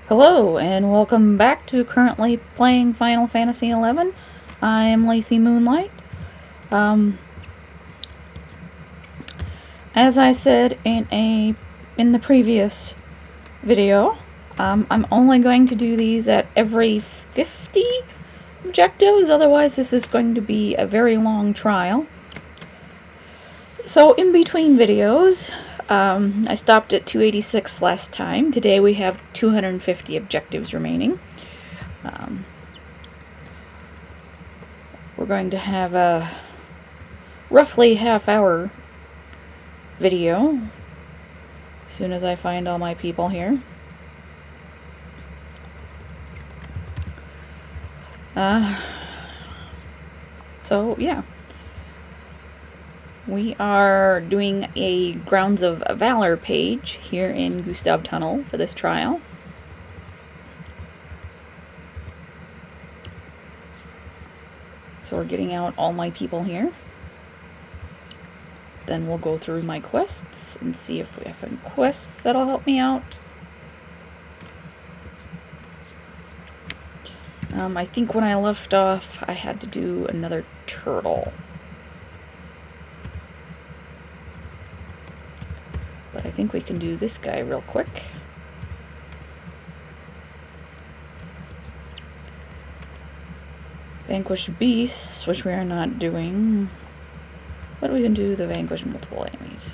Hello, and welcome back to currently playing Final Fantasy XI. I am Leithe Moonlight. As I said in the previous video, I'm only going to do these at every 50 objectives, otherwise this is going to be a very long trial. So in between videos, I stopped at 286 last time. Today we have 250 objectives remaining. We're going to have a roughly half-hour video as soon as I find all my people here. So yeah. We are doing a Grounds of Valor page here in Gustav Tunnel for this trial. So we're getting out all my people here. Then we'll go through my quests and see if we have any quests that'll help me out. I think when I left off, I had to do another turtle. But I think we can do this guy real quick. Vanquish beasts, which we are not doing. But we can do the vanquish multiple enemies.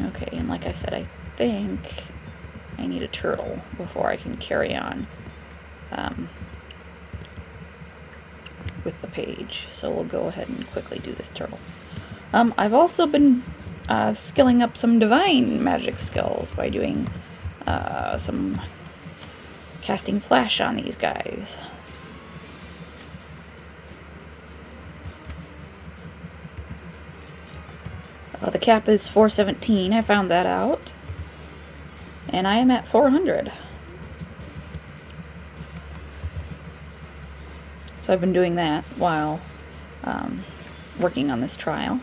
Okay, and like I said, I think I need a turtle before I can carry on with the page. So we'll go ahead and quickly do this turtle. I've also been skilling up some divine magic skills by doing some casting flash on these guys. The cap is 417, I found that out. And I am at 400. So I've been doing that while working on this trial.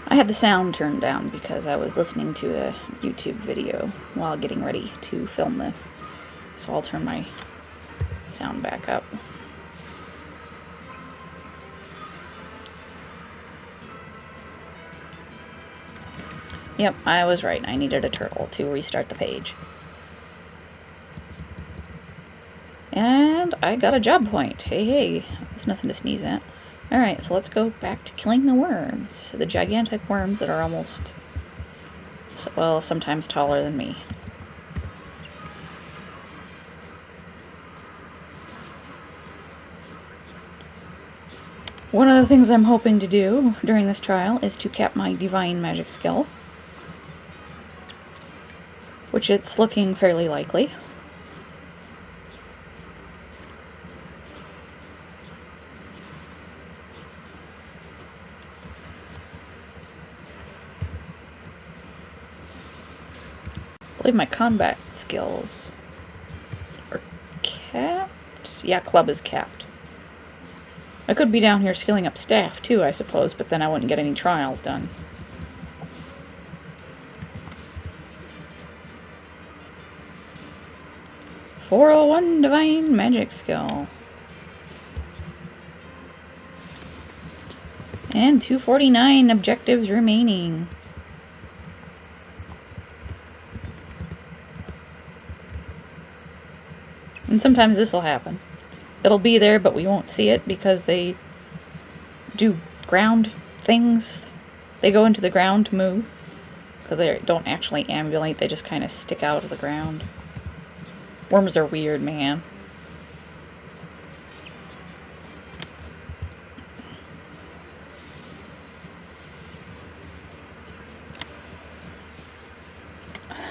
I had the sound turned down because I was listening to a YouTube video while getting ready to film this. So I'll turn my sound back up. Yep, I was right. I needed a turtle to restart the page. And I got a job point. Hey, that's nothing to sneeze at. Alright, so let's go back to killing the worms. The gigantic worms that are almost, well, sometimes taller than me. One of the things I'm hoping to do during this trial is to cap my divine magic skill, which it's looking fairly likely. I believe my combat skills are capped. Yeah, club is capped. I could be down here skilling up staff too, I suppose, but then I wouldn't get any trials done. .401 divine magic skill. And 249 objectives remaining. And sometimes this will happen. It'll be there, but we won't see it because they do ground things. They go into the ground to move. Because they don't actually ambulate, they just kind of stick out of the ground. Worms are weird, man.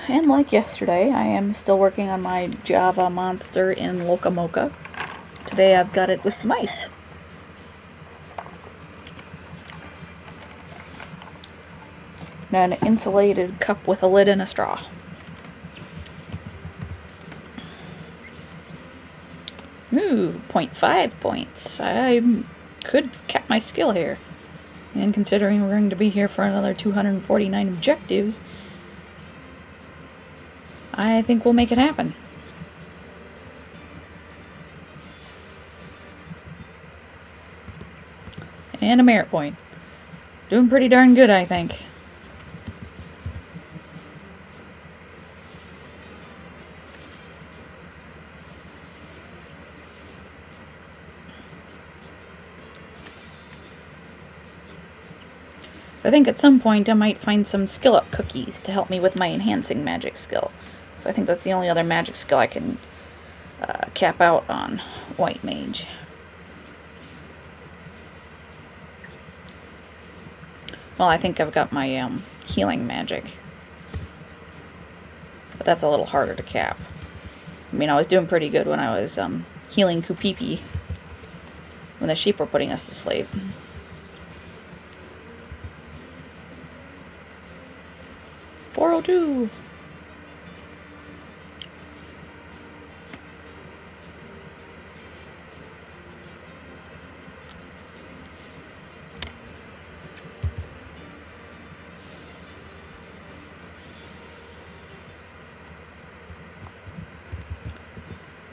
And like yesterday, I am still working on my Java monster in Locomoca. Today I've got it with some ice. And an insulated cup with a lid and a straw. Ooh, 0.5 points. I could cap my skill here. And considering we're going to be here for another 249 objectives, I think we'll make it happen. And a merit point. Doing pretty darn good, I think. I think at some point I might find some skill up cookies to help me with my enhancing magic skill. So I think that's the only other magic skill I can cap out on White Mage. Well, I think I've got my healing magic. But that's a little harder to cap. I mean, I was doing pretty good when I was healing Kupipi when the sheep were putting us to sleep. .402.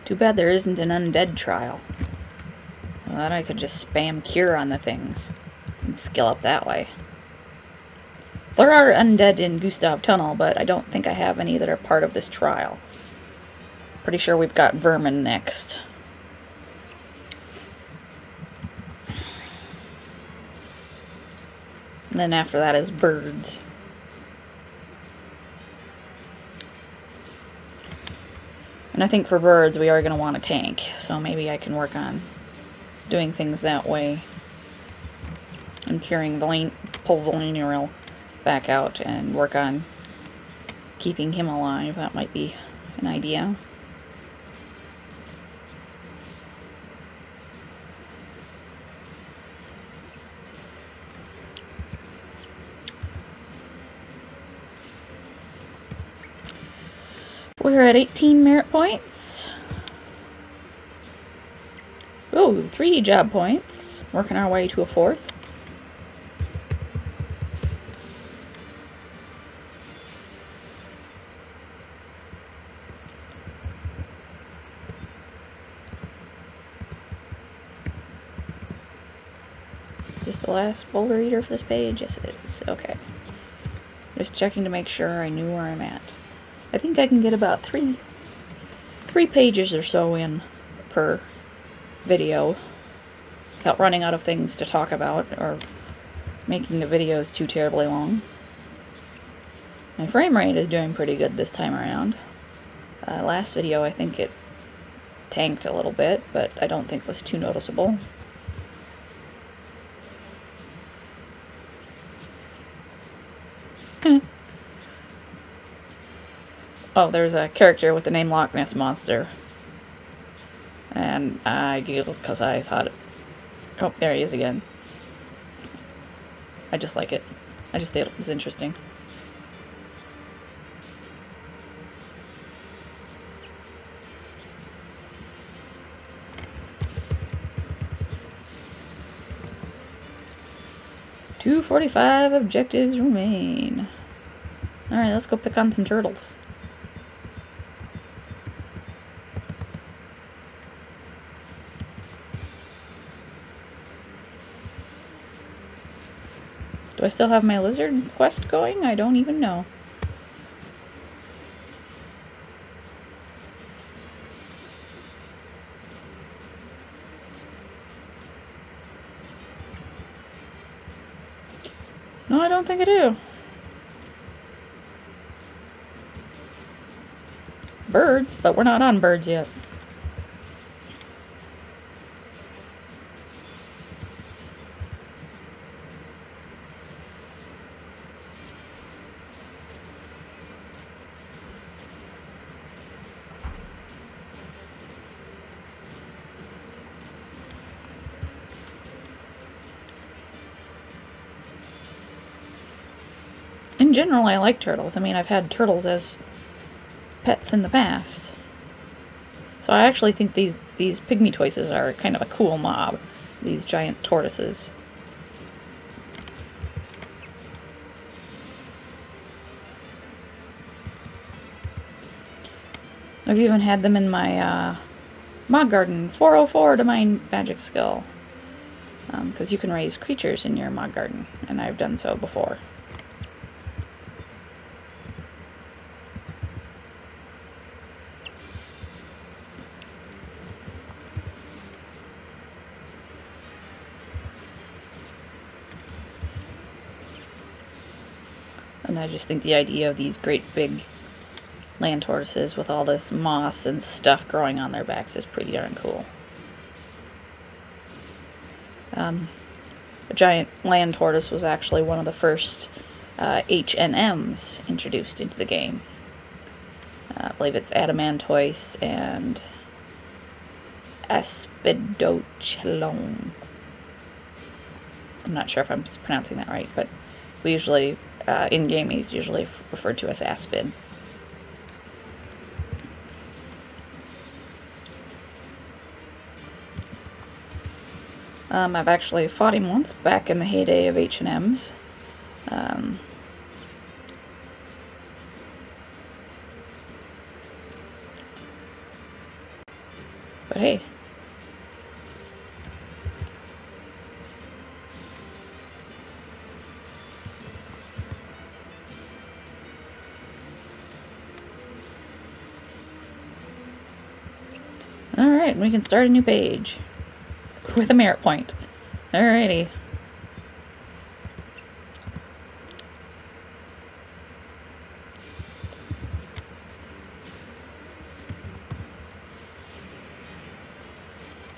Too bad there isn't an undead trial. Well, then I could just spam cure on the things and skill up that way. There are undead in Gustav Tunnel, but I don't think I have any that are part of this trial. Pretty sure we've got vermin next. And then after that is birds. And I think for birds we are going to want a tank, so maybe I can work on doing things that way. And curing Pulvoliniral back out and work on keeping him alive. That might be an idea. We're at 18 merit points. Oh, 3 job points. Working our way to a 4th. Is this the last boulder reader for this page? Yes, it is. Okay. Just checking to make sure I knew where I'm at. I think I can get about three pages or so in per video without running out of things to talk about or making the videos too terribly long. My frame rate is doing pretty good this time around. Last video I think it tanked a little bit, but I don't think it was too noticeable. Oh, there's a character with the name Loch Ness Monster. And I giggled because I thought it... Oh, there he is again. I just like it. I just thought it was interesting. .245 objectives remain. Alright, let's go pick on some turtles. Do I still have my lizard quest going? I don't even know. No, I don't think I do. Birds, but we're not on birds yet. in general, I like turtles. I mean, I've had turtles as pets in the past. So I actually think these pygmy toises are kind of a cool mob. These giant tortoises. I've even had them in my mod garden, 404 to mine magic skill. Because you can raise creatures in your mod garden, and I've done so before. And I just think the idea of these great big land tortoises with all this moss and stuff growing on their backs is pretty darn cool. A giant land tortoise was actually one of the first HNMs introduced into the game. I believe it's Adamantoise and Aspidochelone. I'm not sure if I'm pronouncing that right, but we usually, in-game, he's usually referred to as Aspid. I've actually fought him once back in the heyday of H&Ms. But hey. Alright, we can start a new page. With a merit point. Alrighty.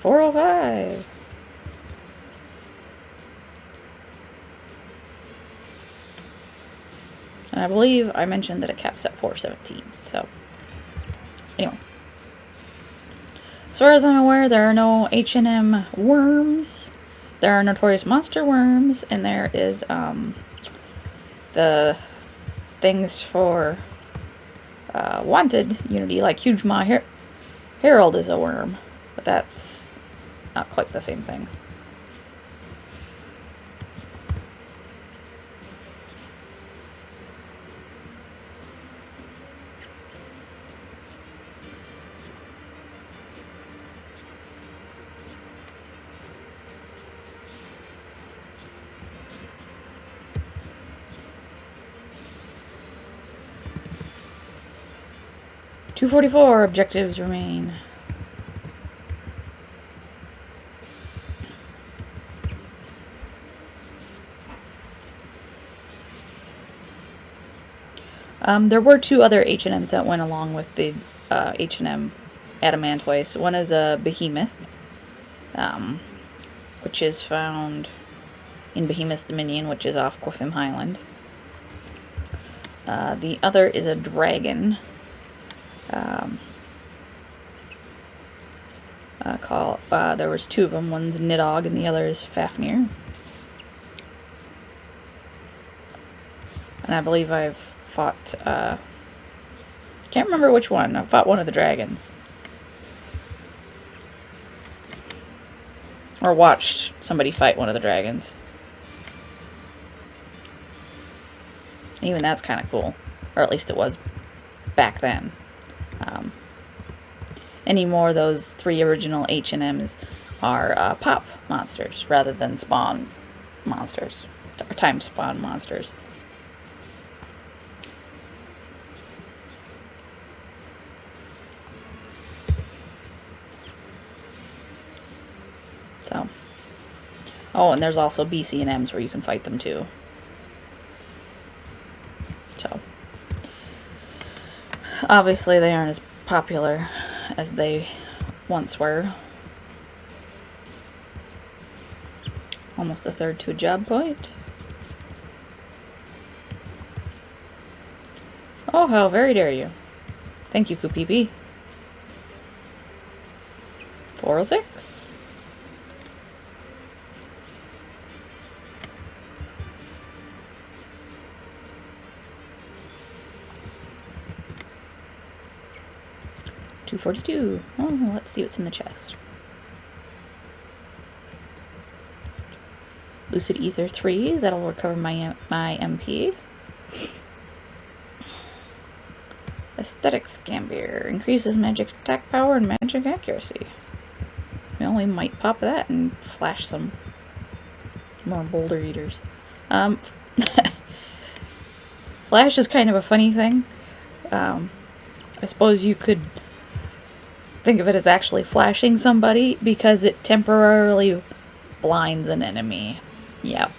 $405. And I believe I mentioned that it caps at 417. So, anyway. As far as I'm aware, there are no H&M worms. There are notorious monster worms, and there is the things for wanted unity, like Huge Maw Herald is a worm, but that's not quite the same thing. $244 objectives remain. There were two other H&Ms that went along with the H&M Adamantoise. One is a Behemoth, which is found in Behemoth's Dominion, which is off Quifim Highland. The other is a dragon. There was two of them. One's Nidog and the other is Fafnir. And I believe I've fought, can't remember which one. I fought one of the dragons. Or watched somebody fight one of the dragons. Even that's kind of cool. Or at least it was back then. Anymore, those three original H&Ms are pop monsters rather than spawn monsters. Or time spawn monsters. So. Oh, and there's also BC and Ms where you can fight them too. So. Obviously they aren't as popular as they once were. Almost a third to a job point. Oh, how very dare you. Thank you, Kupipi. 406. 242. Oh, let's see what's in the chest. Lucid Ether 3, that'll recover my MP. Aesthetic Scambier, increases magic attack power and magic accuracy. Well, we might pop that and flash some more boulder eaters. Flash is kind of a funny thing. I suppose you could think of it as actually flashing somebody because it temporarily blinds an enemy. Yep.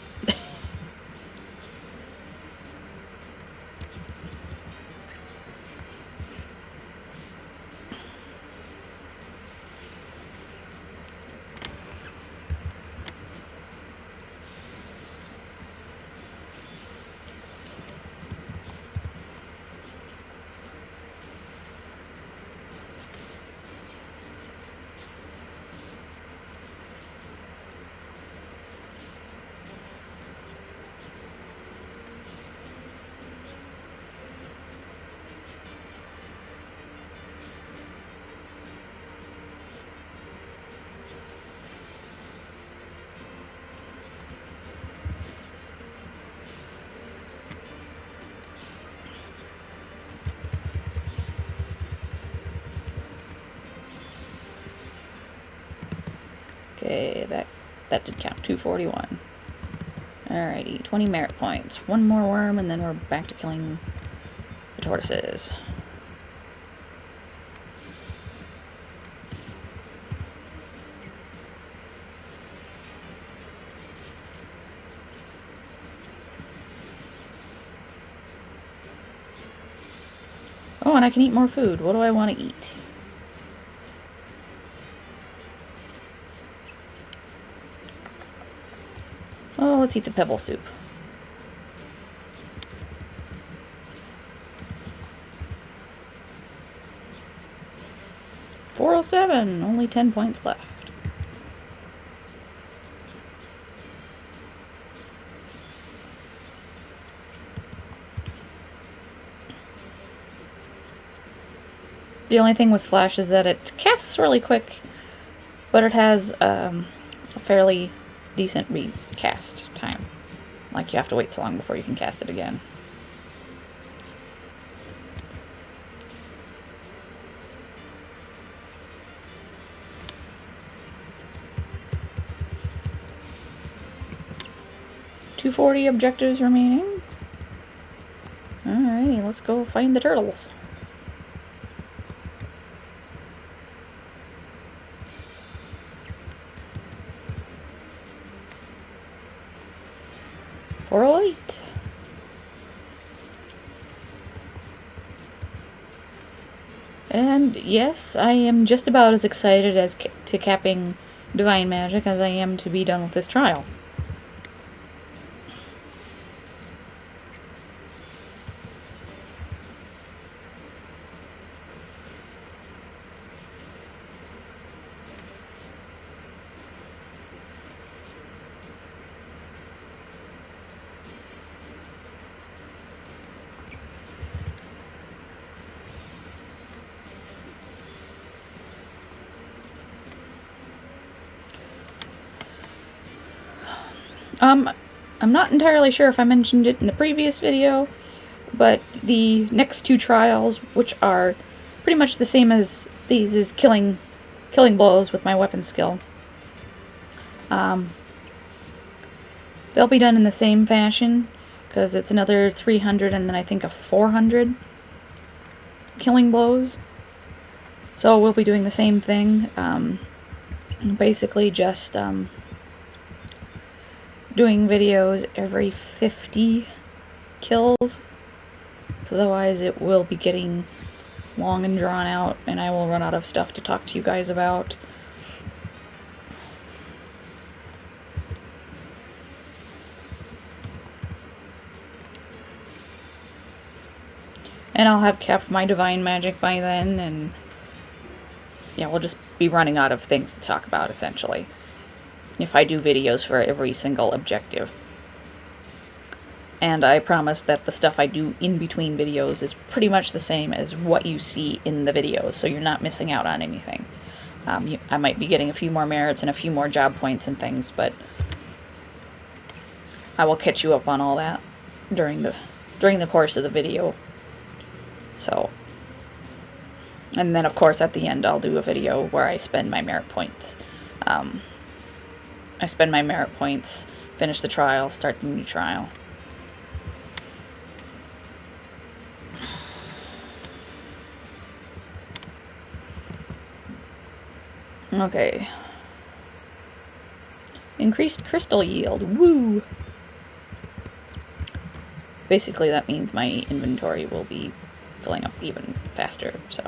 Okay, that did count. 241. Alrighty, 20 merit points. One more worm, and then we're back to killing the tortoises. Oh, and I can eat more food. What do I want to eat? Oh, let's eat the pebble soup. $407, only 10 points left. The only thing with Flash is that it casts really quick, but it has a fairly decent recast time. Like, you have to wait so long before you can cast it again. $240 objectives remaining. Alrighty, let's go find the turtles. $408. And yes, I am just about as excited as to capping Divine Magic as I am to be done with this trial. I'm not entirely sure if I mentioned it in the previous video, but the next two trials, which are pretty much the same as these, is killing blows with my weapon skill. They'll be done in the same fashion, because it's another 300 and then I think a 400 killing blows. So we'll be doing the same thing, basically just doing videos every 50 kills, otherwise it will be getting long and drawn out and I will run out of stuff to talk to you guys about. And I'll have capped my Divine Magic by then, and yeah, we'll just be running out of things to talk about essentially if I do videos for every single objective. And I promise that the stuff I do in between videos is pretty much the same as what you see in the videos, so you're not missing out on anything. I might be getting a few more merits and a few more job points and things, but I will catch you up on all that during the course of the video. So, and then of course at the end I'll do a video where I spend my merit points. I spend my merit points, finish the trial, start the new trial. Okay. Increased crystal yield. Woo! Basically that means my inventory will be filling up even faster, so.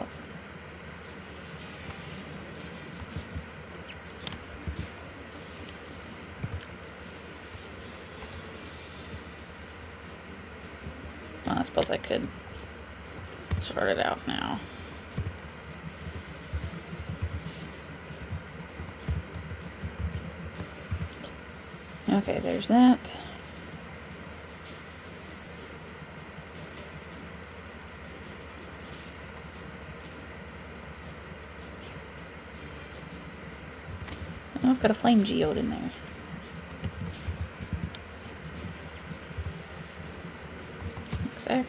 Well, I suppose I could sort it out now. Okay, there's that. Oh, I've got a flame geode in there. Sec.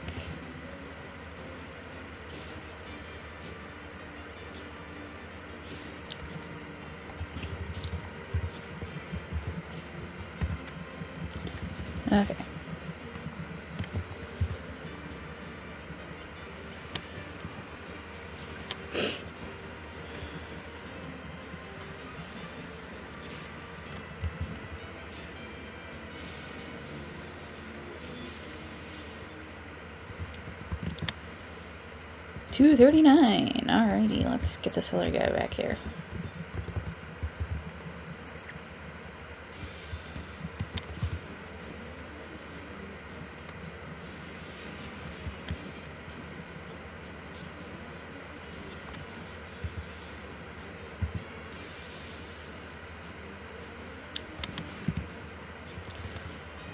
Okay. $239. Alrighty, let's get this other guy back here.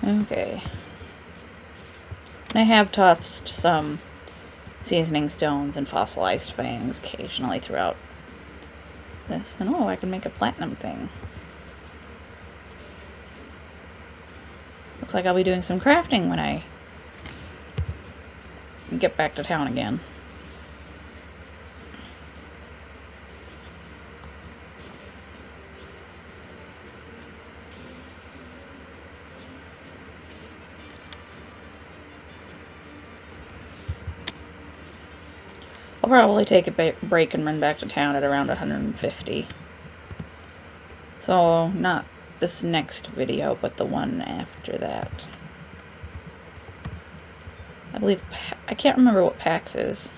Okay. I have tossed some seasoning stones and fossilized fangs occasionally throughout this. And oh, I can make a platinum thing. Looks like I'll be doing some crafting when I get back to town again. I'll probably take a break and run back to town at around 150. So, not this next video, but the one after that. I believe, I can't remember what PAX is.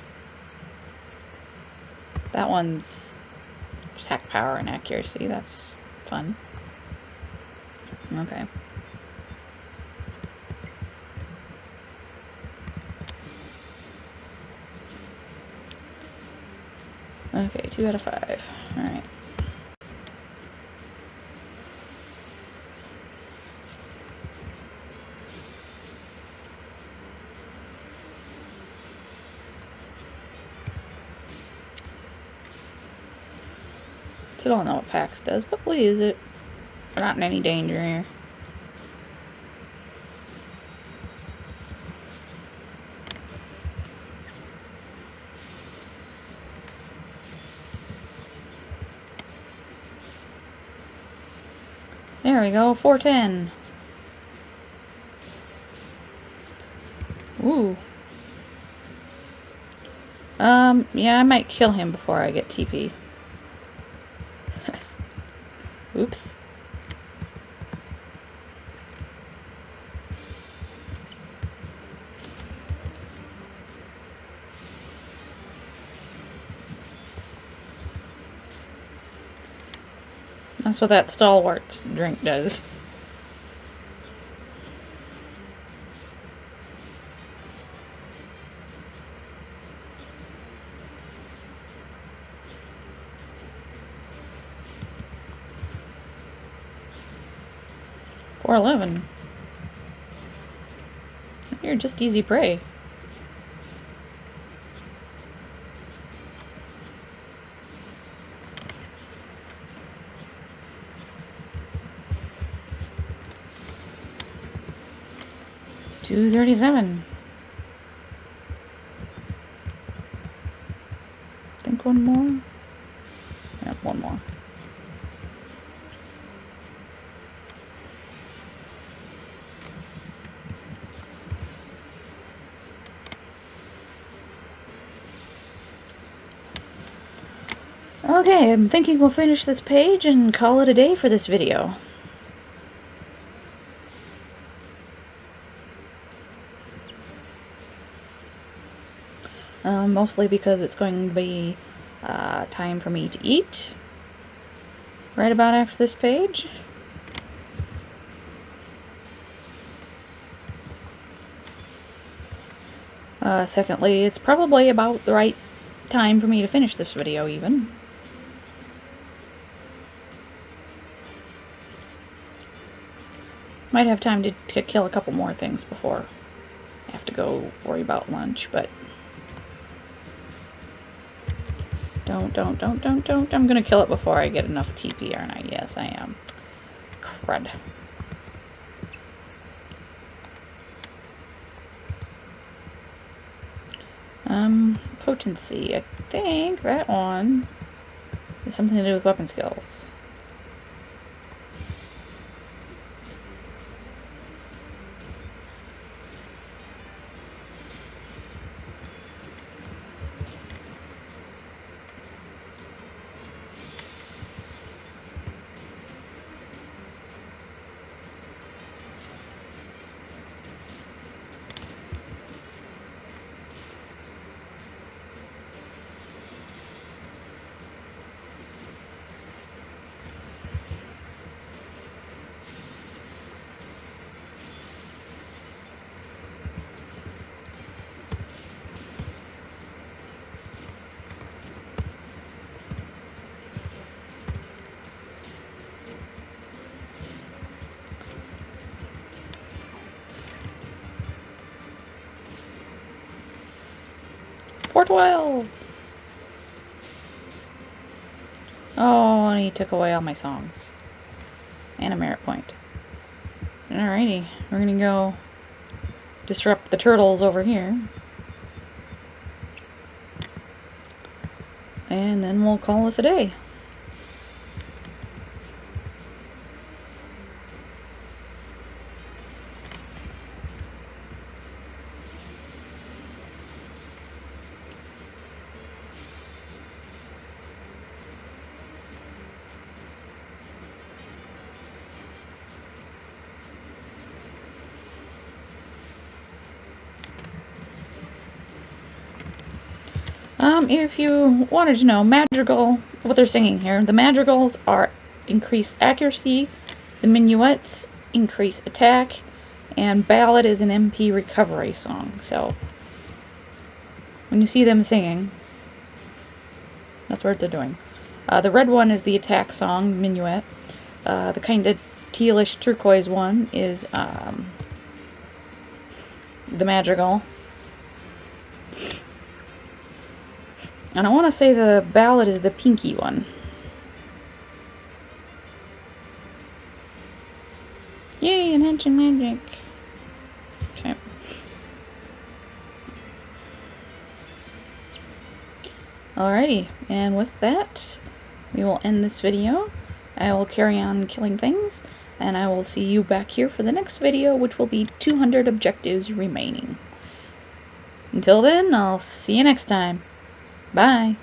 That one's attack power and accuracy, that's fun. Okay. Okay, 2 out of 5. Alright. Still don't know what PAX does, but we'll use it. We're not in any danger here. There we go, 410. Ooh. Yeah, I might kill him before I get TP. Oops. That's what that stalwart drink does. $411. You're just easy prey. $237. Think one more? Yeah, one more. Okay, I'm thinking we'll finish this page and call it a day for this video. Mostly because it's going to be time for me to eat right about after this page. Secondly, it's probably about the right time for me to finish this video even. Might have time to kill a couple more things before I have to go worry about lunch, but don't. I'm gonna kill it before I get enough TP, aren't I? Yes, I am. Crud. Potency. I think that one is something to do with weapon skills. Port well. Oh, and he took away all my songs. And a merit point. Alrighty, we're gonna go disrupt the turtles over here. And then we'll call this a day. If you wanted to know, madrigal, what they're singing here, the madrigals are increased accuracy, the minuets increase attack, and ballad is an MP recovery song. So, when you see them singing, that's what they're doing. The red one is the attack song, minuet. The kind of tealish turquoise one is the madrigal. And I want to say the ballad is the pinky one. Yay, enhancing magic. Okay. Alrighty, and with that, we will end this video. I will carry on killing things, and I will see you back here for the next video, which will be 200 objectives remaining. Until then, I'll see you next time. Bye.